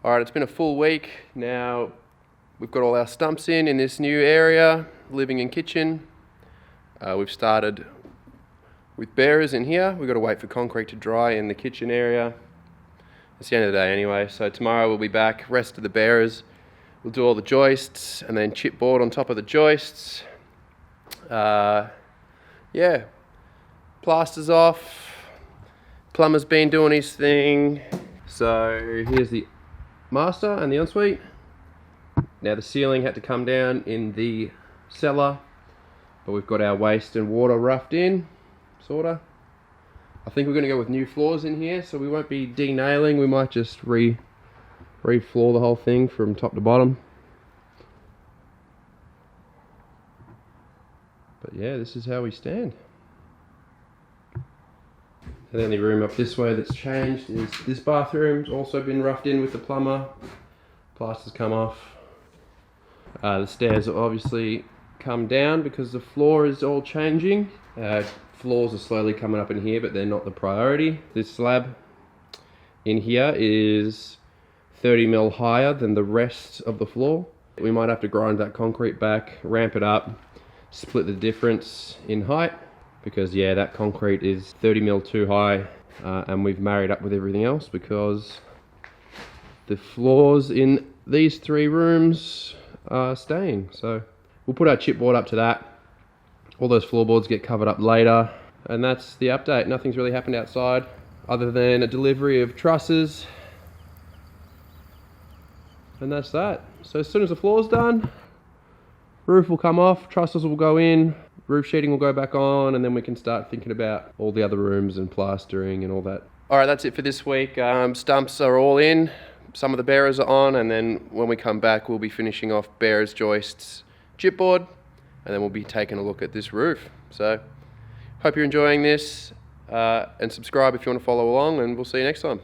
Alright, it's been a full week. Now we've got all our stumps in this new area, living and kitchen. We've started with bearers in here. We've got to wait for concrete to dry in the kitchen area. It's the end of the day anyway, so tomorrow we'll be back, rest of the bearers. We'll do all the joists and then chipboard on top of the joists. Yeah, plaster's off. Plumber's been doing his thing. So here's the master and the ensuite. Now the ceiling had to come down in the cellar, but we've got our waste and water roughed in, sorta. I think we're going to go with new floors in here, so we won't be denailing. We might just re-floor the whole thing from top to bottom. But yeah, this is how we stand. And the only room up this way that's changed is this bathroom's also been roughed in with the plumber. Plaster's come off. The stairs are obviously come down because the floor is all changing. Floors are slowly coming up in here, but they're not the priority. This slab in here is 30mm higher than the rest of the floor. We might have to grind that concrete back, ramp it up, split the difference in height, because yeah, that concrete is 30mm too high, and we've married up with everything else because the floors in these 3 rooms are staying. So we'll put our chipboard up to that. All those floorboards get covered up later, and that's the update. Nothing's really happened outside other than a delivery of trusses, and that's that. So as soon as the floor's done, roof will come off, trusses will go in, roof sheeting will go back on, and then we can start thinking about all the other rooms and plastering and all that. Alright, that's it for this week. Stumps are all in, some of the bearers are on, and then when we come back we'll be finishing off bearers, joists, chipboard, and then we'll be taking a look at this roof. So hope you're enjoying this, and subscribe if you want to follow along, and we'll see you next time.